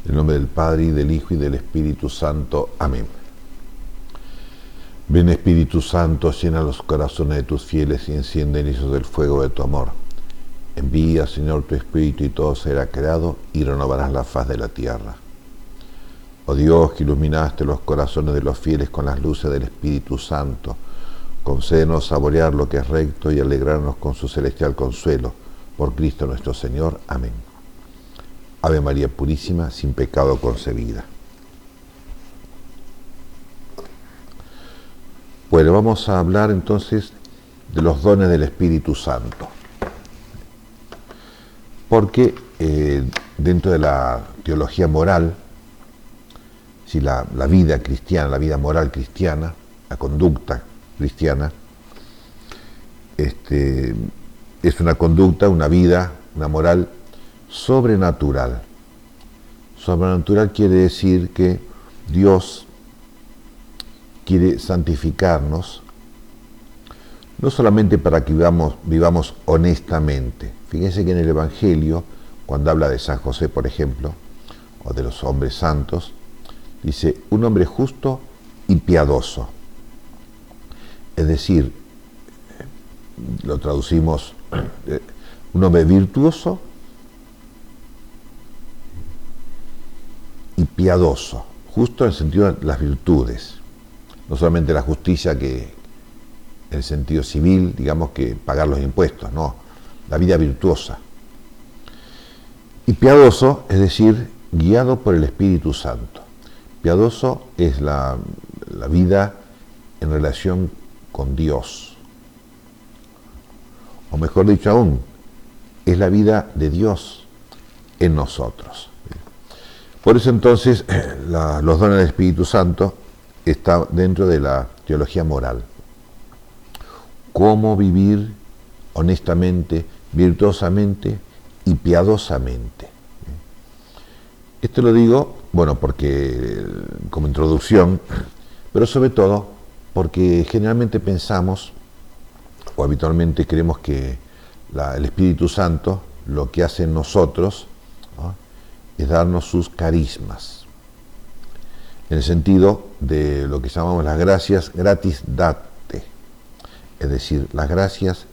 En el nombre del Padre, y del Hijo, y del Espíritu Santo. Amén. Ven Espíritu Santo, llena los corazones de tus fieles y enciende en ellos el fuego de tu amor. Envía, Señor, tu Espíritu y todo será creado y renovarás la faz de la tierra. Oh Dios, que iluminaste los corazones de los fieles con las luces del Espíritu Santo, concédenos saborear lo que es recto y alegrarnos con su celestial consuelo. Por Cristo nuestro Señor. Amén. Ave María Purísima, sin pecado concebida. Bueno, vamos a hablar entonces de los dones del Espíritu Santo. Porque dentro de la teología moral, si la vida cristiana, la vida moral cristiana, la conducta cristiana, es una conducta, una vida, una moral sobrenatural. Sobrenatural quiere decir que Dios quiere santificarnos, no solamente para que vivamos honestamente. Fíjense que en el Evangelio, cuando habla de San José, por ejemplo, o de los hombres santos, dice, un hombre justo y piadoso. Es decir, lo traducimos, un hombre virtuoso y piadoso, justo en el sentido de las virtudes, no solamente la justicia que en el sentido civil, digamos que pagar los impuestos, no, la vida virtuosa. Y piadoso, es decir, guiado por el Espíritu Santo. Piadoso es la vida en relación con Dios, o mejor dicho aún, es la vida de Dios en nosotros. Por eso entonces los dones del Espíritu Santo están dentro de la teología moral. Cómo vivir honestamente, virtuosamente y piadosamente. Esto lo digo, bueno, porque como introducción, pero sobre todo porque generalmente pensamos, o habitualmente creemos que el Espíritu Santo lo que hace en nosotros, ¿no?, es darnos sus carismas, en el sentido de lo que llamamos las gracias gratis date, es decir, las gracias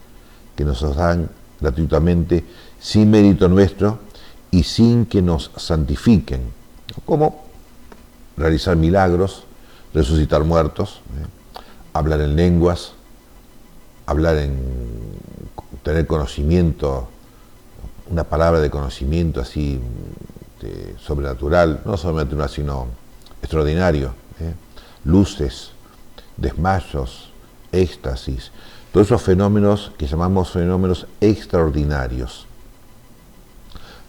que nos dan gratuitamente, sin mérito nuestro y sin que nos santifiquen, como realizar milagros, resucitar muertos, hablar en lenguas, tener conocimiento, una palabra de conocimiento así sobrenatural, no sobrenatural sino extraordinario, luces, desmayos, éxtasis, todos esos fenómenos que llamamos fenómenos extraordinarios,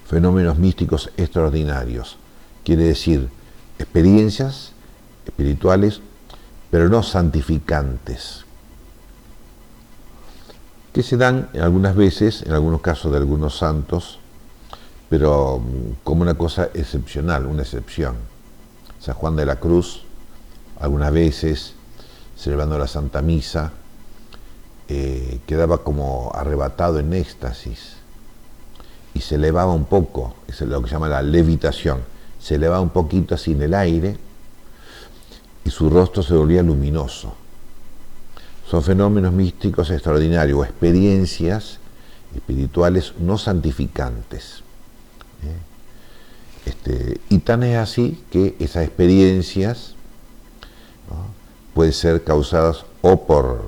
fenómenos místicos extraordinarios, quiere decir experiencias espirituales, pero no santificantes, que se dan algunas veces, en algunos casos de algunos santos, pero como una cosa excepcional, una excepción. San Juan de la Cruz, algunas veces, celebrando la Santa Misa, quedaba como arrebatado en éxtasis y se elevaba un poco, es lo que se llama la levitación, se elevaba un poquito así en el aire y su rostro se volvía luminoso. Son fenómenos místicos extraordinarios o experiencias espirituales no santificantes. Y tan es así que esas experiencias, ¿no?, pueden ser causadas o por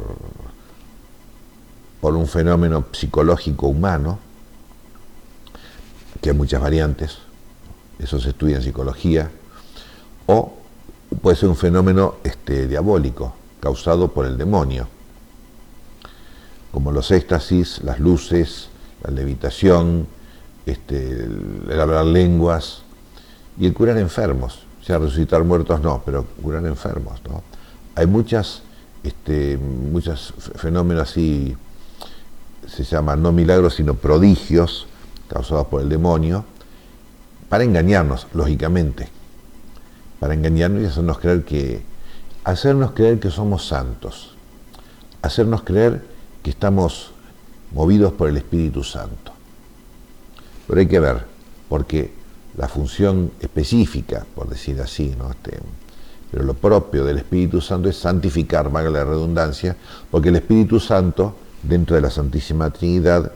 un fenómeno psicológico humano, que hay muchas variantes, eso se estudia en psicología, o puede ser un fenómeno diabólico, causado por el demonio, como los éxtasis, las luces, la levitación, el hablar lenguas y el curar enfermos. O sea, resucitar muertos no, pero curar enfermos, ¿no? Hay muchos fenómenos así, se llaman no milagros sino prodigios causados por el demonio, para engañarnos, lógicamente, para engañarnos y hacernos creer que somos santos, hacernos creer que estamos movidos por el Espíritu Santo. Pero hay que ver, porque la función específica, por decir así, ¿no? Pero lo propio del Espíritu Santo es santificar, valga la redundancia, porque el Espíritu Santo, dentro de la Santísima Trinidad,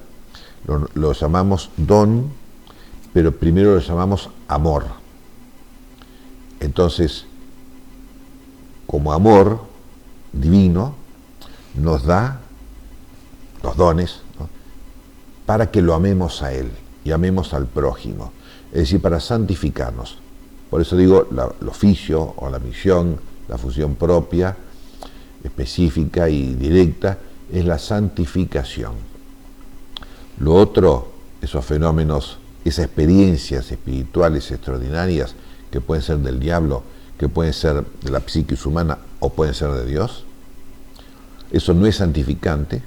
lo llamamos don, pero primero lo llamamos amor. Entonces, como amor divino, nos da los dones, ¿no? Para que lo amemos a Él y amemos al prójimo, es decir, para santificarnos. Por eso digo, el oficio o la misión, la función propia, específica y directa, es la santificación. Lo otro, esos fenómenos, esas experiencias espirituales extraordinarias que pueden ser del diablo, que pueden ser de la psiquis humana o pueden ser de Dios, eso no es santificante, ¿no?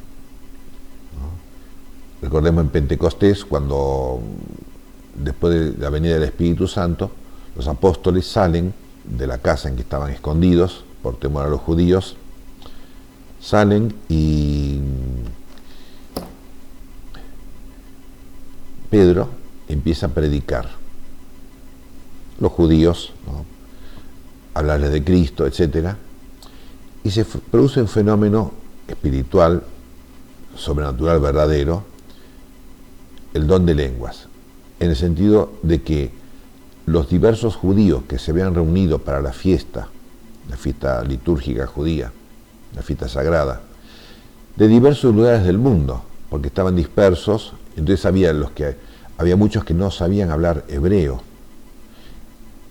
Recordemos en Pentecostés, cuando después de la venida del Espíritu Santo, los apóstoles salen de la casa en que estaban escondidos por temor a los judíos, salen y Pedro empieza a predicar. Los judíos, ¿no? Hablarles de Cristo, etc. Y se produce un fenómeno espiritual, sobrenatural, verdadero, el don de lenguas, en el sentido de que los diversos judíos que se habían reunido para la fiesta litúrgica judía, la fiesta sagrada, de diversos lugares del mundo, porque estaban dispersos, entonces había muchos que no sabían hablar hebreo,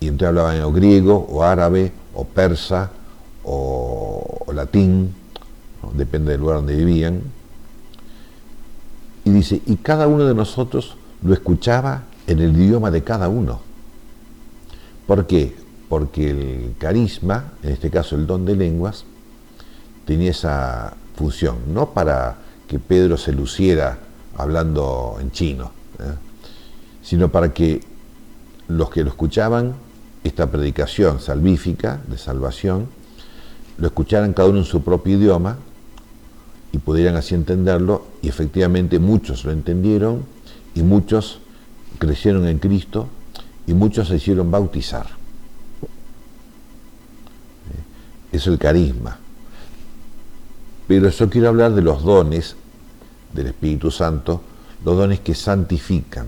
y entonces hablaban o griego, o árabe, o persa, o latín, ¿no? Depende del lugar donde vivían. Y dice, y cada uno de nosotros lo escuchaba en el idioma de cada uno. ¿Por qué? Porque el carisma, en este caso el don de lenguas, tenía esa función, no para que Pedro se luciera hablando en chino, sino para que los que lo escuchaban, esta predicación salvífica, de salvación, lo escucharan cada uno en su propio idioma y pudieran así entenderlo, y efectivamente muchos lo entendieron y muchos crecieron en Cristo y muchos se hicieron bautizar. Eso es el carisma. Pero yo quiero hablar de los dones del Espíritu Santo, los dones que santifican.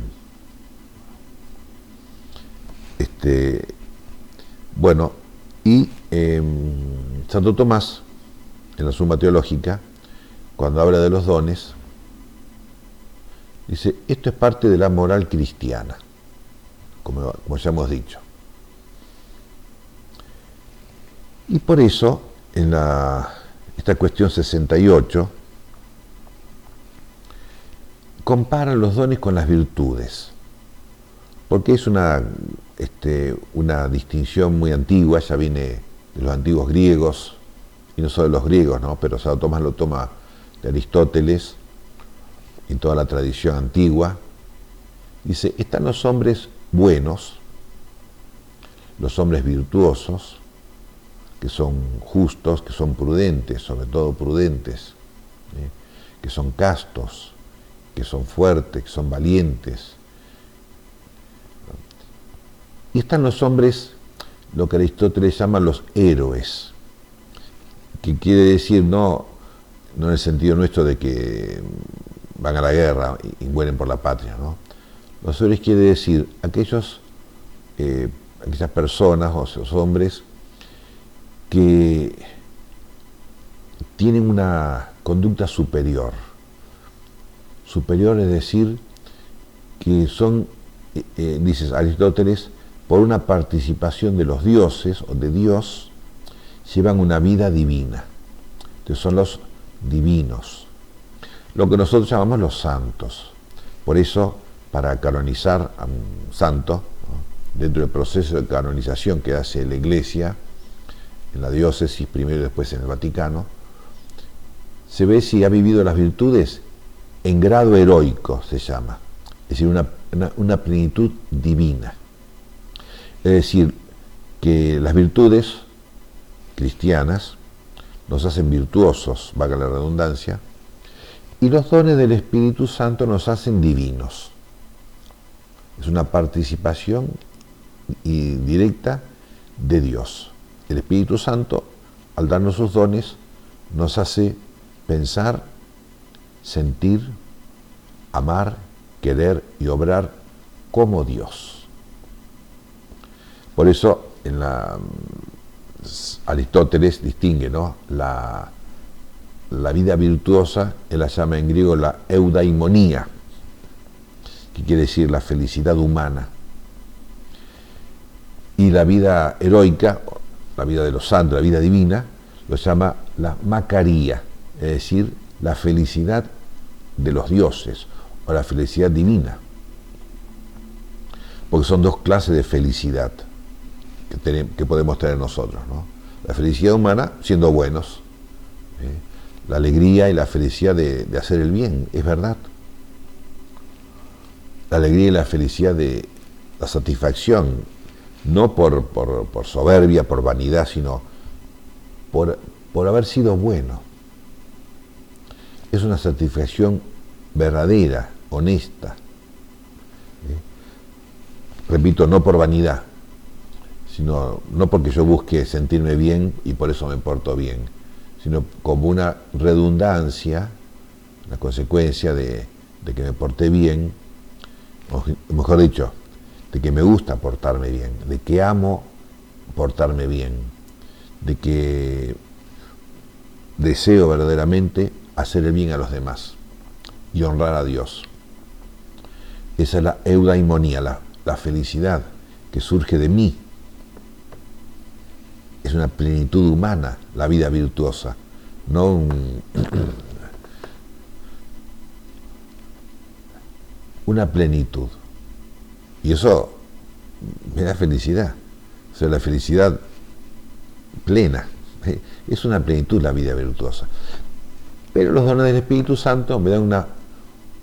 Bueno, y Santo Tomás, en la Suma Teológica, cuando habla de los dones, dice, esto es parte de la moral cristiana, como ya hemos dicho. Y por eso, en esta cuestión 68, compara los dones con las virtudes, porque es una distinción muy antigua, ya viene de los antiguos griegos, y no solo de los griegos, ¿no? Pero Santo Tomás lo toma de Aristóteles y toda la tradición antigua. Dice, están los hombres buenos, los hombres virtuosos, que son justos, que son prudentes, sobre todo prudentes, que son castos, que son fuertes, que son valientes. Y están los hombres, lo que Aristóteles llama los héroes, que quiere decir no en el sentido nuestro de que van a la guerra y mueren por la patria, ¿no? Los héroes quiere decir aquellas personas o esos hombres que tienen una conducta superior. Superior es decir, que son, dice Aristóteles, por una participación de los dioses o de Dios, llevan una vida divina. Entonces son los divinos, lo que nosotros llamamos los santos. Por eso, para canonizar a un santo, ¿no? Dentro del proceso de canonización que hace la Iglesia, en la diócesis, primero y después en el Vaticano, se ve si ha vivido las virtudes en grado heroico, se llama, es decir, una plenitud divina. Es decir, que las virtudes cristianas nos hacen virtuosos, valga la redundancia, y los dones del Espíritu Santo nos hacen divinos. es una participación y directa de Dios. El Espíritu Santo, al darnos sus dones, nos hace pensar, sentir, amar, querer y obrar como Dios. Por eso Aristóteles distingue, ¿no?, la vida virtuosa, él la llama en griego la eudaimonía, que quiere decir la felicidad humana. Y la vida heroica, la vida de los santos, la vida divina, lo llama la macaría, es decir, la felicidad de los dioses o la felicidad divina. Porque son dos clases de felicidad que podemos tener nosotros, ¿no? La felicidad humana siendo buenos, la alegría y la felicidad de hacer el bien, es verdad. La alegría y la felicidad de la satisfacción, no por soberbia, por vanidad, sino por haber sido bueno. Es una satisfacción verdadera, honesta. Repito, no por vanidad, sino no porque yo busque sentirme bien y por eso me porto bien, sino como una redundancia, una consecuencia de que me porté bien, o mejor dicho, de que me gusta portarme bien, de que amo portarme bien, de que deseo verdaderamente hacer el bien a los demás y honrar a Dios. Esa es la eudaimonía, la felicidad que surge de mí. Es una plenitud humana, la vida virtuosa, no una plenitud. Y eso me da felicidad, o sea, la felicidad plena. Es una plenitud la vida virtuosa. Pero los dones del Espíritu Santo me dan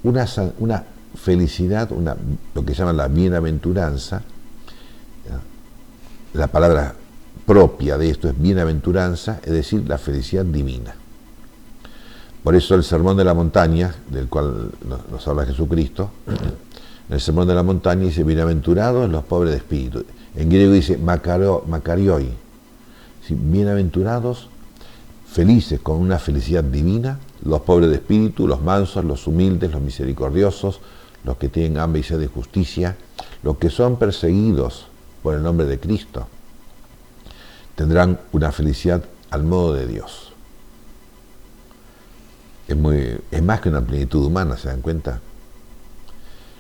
una felicidad, lo que llaman la bienaventuranza. La palabra propia de esto es bienaventuranza, es decir, la felicidad divina. Por eso el Sermón de la Montaña, del cual nos habla Jesucristo, en el Sermón de la Montaña dice, bienaventurados los pobres de espíritu. En griego dice makarioi. Bienaventurados, felices con una felicidad divina, los pobres de espíritu, los mansos, los humildes, los misericordiosos, los que tienen hambre y sed de justicia, los que son perseguidos por el nombre de Cristo, tendrán una felicidad al modo de Dios. Es más que una plenitud humana, ¿se dan cuenta?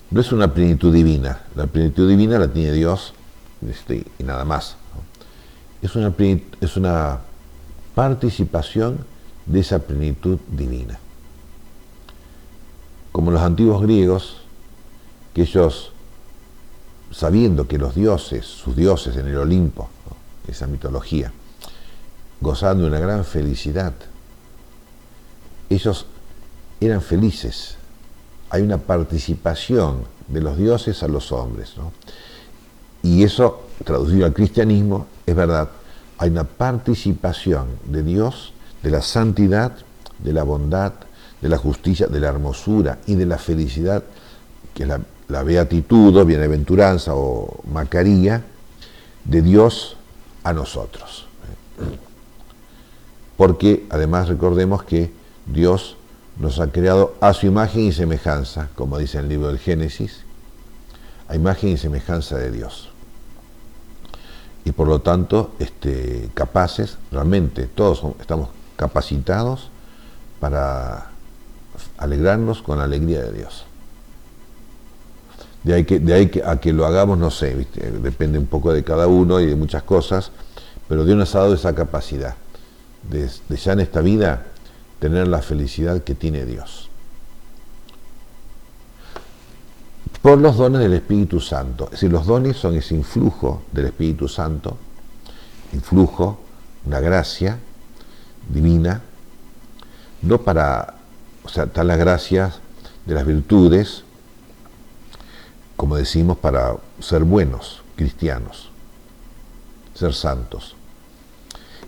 No es una plenitud divina. La plenitud divina la tiene Dios y nada más, ¿no? Es una participación de esa plenitud divina. Como los antiguos griegos, que ellos, sabiendo que los dioses, sus dioses en el Olimpo, ¿no?, esa mitología, gozaban de una gran felicidad, ellos eran felices. Hay una participación de los dioses a los hombres, ¿no? Y eso, traducido al cristianismo, es verdad. Hay una participación de Dios, de la santidad, de la bondad, de la justicia, de la hermosura y de la felicidad, que es la beatitud o bienaventuranza o macaría de Dios a nosotros. Porque además recordemos que Dios nos ha creado a su imagen y semejanza, como dice el libro del Génesis, a imagen y semejanza de Dios. Y por lo tanto, capaces, realmente todos estamos capacitados para alegrarnos con la alegría de Dios. De ahí a que lo hagamos, no sé, ¿viste? Depende un poco de cada uno y de muchas cosas, pero Dios nos ha dado esa capacidad de ya en esta vida tener la felicidad que tiene Dios. Por los dones del Espíritu Santo. Es decir, los dones son ese influjo del Espíritu Santo, influjo, una gracia divina, no para, o sea, están las gracias de las virtudes, como decimos, para ser buenos, cristianos, ser santos.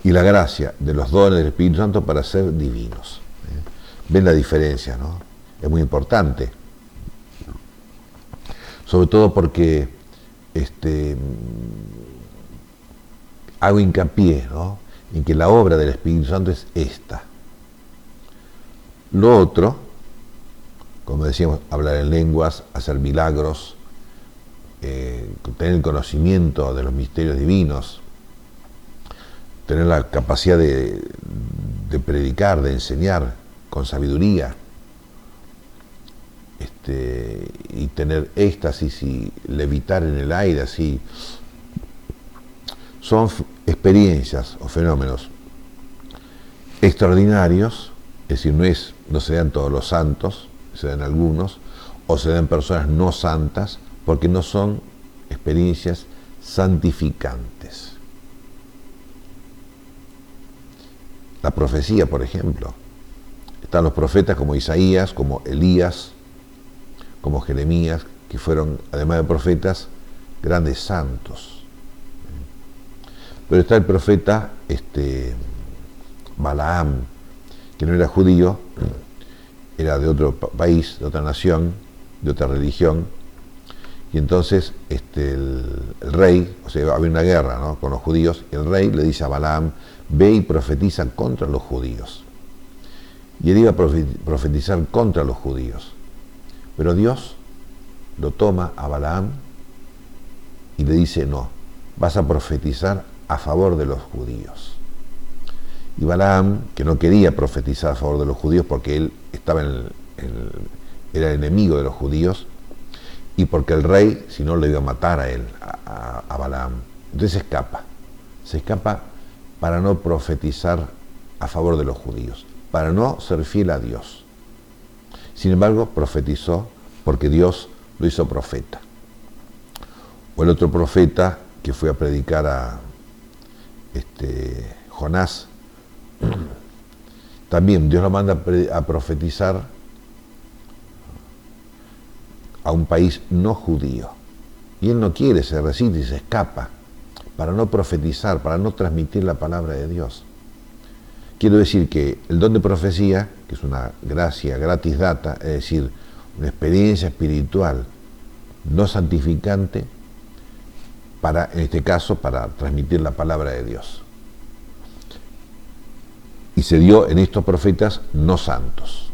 Y la gracia de los dones del Espíritu Santo para ser divinos. ¿Ven la diferencia, no? Es muy importante. sobre todo porque hago hincapié, ¿no?, en que la obra del Espíritu Santo es esta. Lo otro, como decíamos, hablar en lenguas, hacer milagros, tener el conocimiento de los misterios divinos, tener la capacidad de predicar, de enseñar con sabiduría, y tener éxtasis y levitar en el aire, así, son experiencias o fenómenos extraordinarios. Es decir, no se dan todos los santos, se dan algunos, o se dan personas no santas, porque no son experiencias santificantes. La profecía, por ejemplo. Están los profetas como Isaías, como Elías, como Jeremías, que fueron, además de profetas, grandes santos. Pero está el profeta Balaam, que no era judío, era de otro país, de otra nación, de otra religión, y entonces el rey, o sea, había una guerra, ¿no?, con los judíos, y el rey le dice a Balaam: ve y profetiza contra los judíos. Y él iba a profetizar contra los judíos, pero Dios lo toma a Balaam y le dice: no, vas a profetizar a favor de los judíos. Y Balaam, que no quería profetizar a favor de los judíos porque él estaba era enemigo de los judíos, y porque el rey, si no, le iba a matar a él, a Balaam. Entonces se escapa para no profetizar a favor de los judíos, para no ser fiel a Dios. Sin embargo, profetizó porque Dios lo hizo profeta. O el otro profeta que fue a predicar a Jonás, también Dios lo manda a profetizar a un país no judío. Y él no quiere, se resiste y se escapa para no profetizar, para no transmitir la palabra de Dios. Quiero decir que el don de profecía, que es una gracia gratis data, es decir, una experiencia espiritual no santificante, en este caso, para transmitir la palabra de Dios. Y se dio en estos profetas no santos,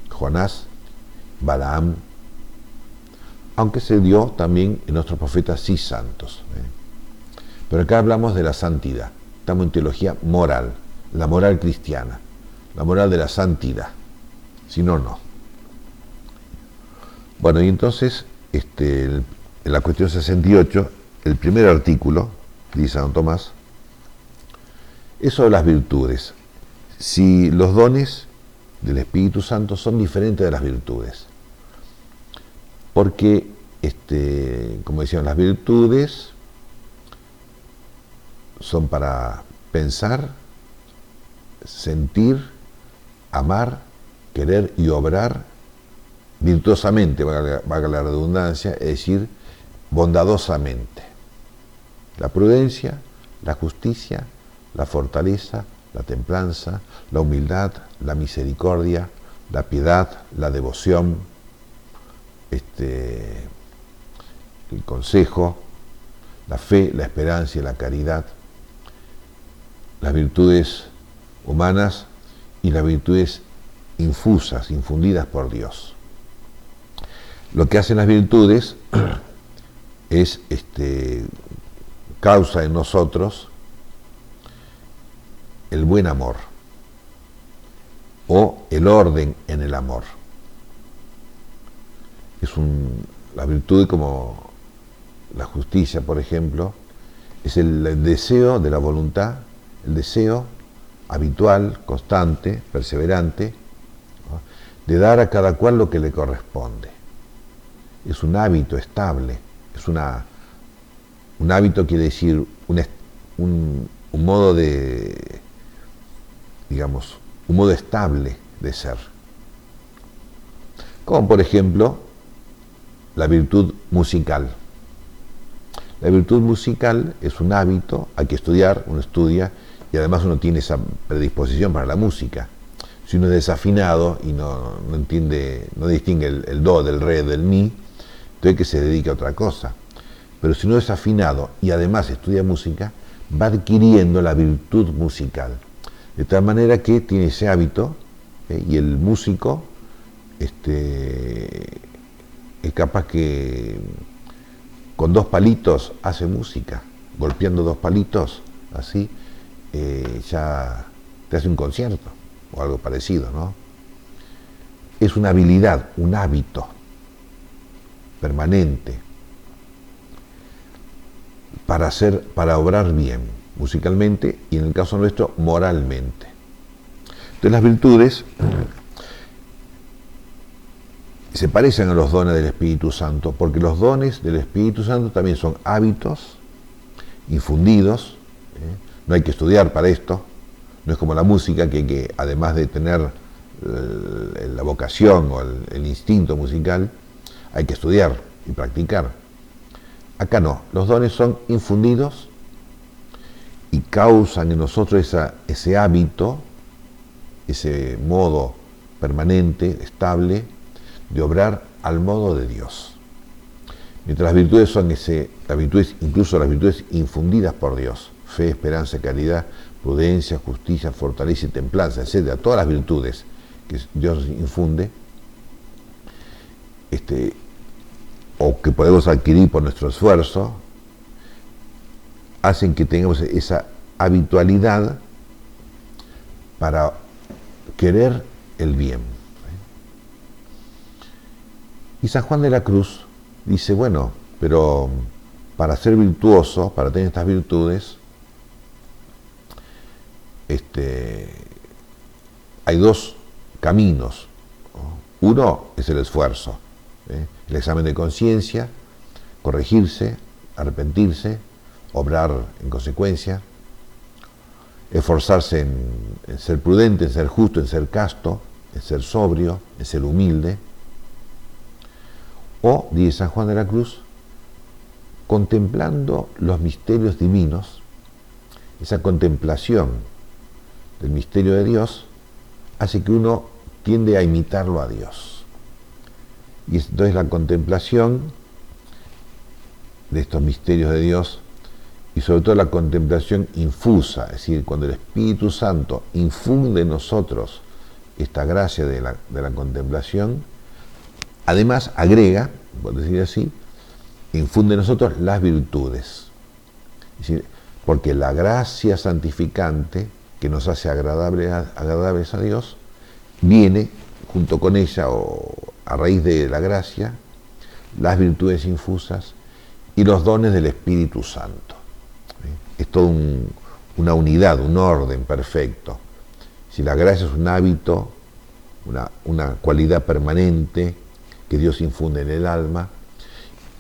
Jonás, Balaam, aunque se dio también en otros profetas sí santos. Pero acá hablamos de la santidad, estamos en teología moral, la moral cristiana, la moral de la santidad, si no, no. Bueno, y entonces, en la cuestión 68, el primer artículo, dice Santo Tomás, es sobre las virtudes. Si los dones del Espíritu Santo son diferentes de las virtudes. Porque, como decían, las virtudes son para pensar, sentir, amar, querer y obrar virtuosamente, valga la redundancia, es decir, bondadosamente. La prudencia, la justicia, la fortaleza, la templanza, la humildad, la misericordia, la piedad, la devoción, el consejo, la fe, la esperanza y la caridad, las virtudes humanas y las virtudes infusas, infundidas por Dios. Lo que hacen las virtudes es causa en nosotros el buen amor o el orden en el amor. La virtud, como la justicia, por ejemplo, es el deseo de la voluntad, el deseo habitual, constante, perseverante, ¿no?, de dar a cada cual lo que le corresponde. Es un hábito estable, un hábito quiere decir un modo de, digamos, un modo estable de ser. Como por ejemplo, la virtud musical. La virtud musical es un hábito, hay que estudiar, uno estudia, y además uno tiene esa predisposición para la música. Si uno es desafinado y no entiende, no distingue el do del re del mi, entonces que se dedique a otra cosa. Pero si no es afinado y además estudia música, va adquiriendo la virtud musical. De tal manera que tiene ese hábito, y el músico es capaz que con 2 palitos hace música, golpeando 2 palitos, así, ya te hace un concierto o algo parecido, ¿no? Es una habilidad, un hábito permanente para obrar bien, musicalmente y en el caso nuestro, moralmente. Entonces las virtudes se parecen a los dones del Espíritu Santo, porque los dones del Espíritu Santo también son hábitos infundidos, no hay que estudiar para esto, no es como la música que además de tener la vocación o el instinto musical, hay que estudiar y practicar. Acá no, los dones son infundidos y causan en nosotros ese hábito, ese modo permanente, estable, de obrar al modo de Dios. Mientras las virtudes son incluso las virtudes infundidas por Dios, fe, esperanza, caridad, prudencia, justicia, fortaleza y templanza, etc. Todas las virtudes que Dios infunde, o que podemos adquirir por nuestro esfuerzo, hacen que tengamos esa habitualidad para querer el bien. Y San Juan de la Cruz dice, bueno, pero para ser virtuoso, para tener estas virtudes, hay 2 caminos. Uno es el esfuerzo, el examen de conciencia, corregirse, arrepentirse, obrar en consecuencia, esforzarse en ser prudente, en ser justo, en ser casto, en ser sobrio, en ser humilde. O, dice San Juan de la Cruz, contemplando los misterios divinos, esa contemplación del misterio de Dios hace que uno tiende a imitarlo a Dios. Y entonces la contemplación de estos misterios de Dios, y sobre todo la contemplación infusa, es decir, cuando el Espíritu Santo infunde en nosotros esta gracia de la contemplación, además agrega, por decir así, infunde en nosotros las virtudes. Es decir, porque la gracia santificante que nos hace agradables a Dios, viene junto con ella, o a raíz de la gracia, las virtudes infusas y los dones del Espíritu Santo. Es todo una unidad, un orden perfecto. Si la gracia es un hábito, una cualidad permanente que Dios infunde en el alma,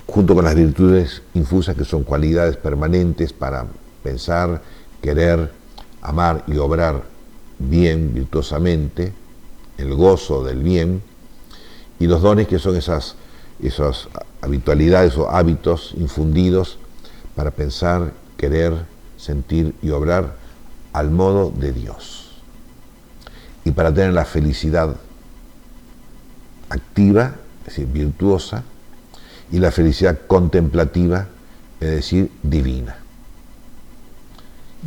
junto con las virtudes infusas, que son cualidades permanentes para pensar, querer, amar y obrar bien, virtuosamente, el gozo del bien, y los dones, que son esas habitualidades o hábitos infundidos para pensar, querer, sentir y obrar al modo de Dios. Y para tener la felicidad activa, es decir, virtuosa, y la felicidad contemplativa, es decir, divina.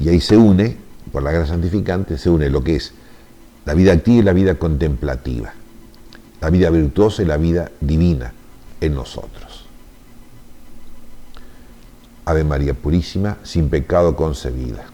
Y ahí se une, por la gracia santificante, se une lo que es la vida activa y la vida contemplativa, la vida virtuosa y la vida divina en nosotros. Ave María Purísima, sin pecado concebida.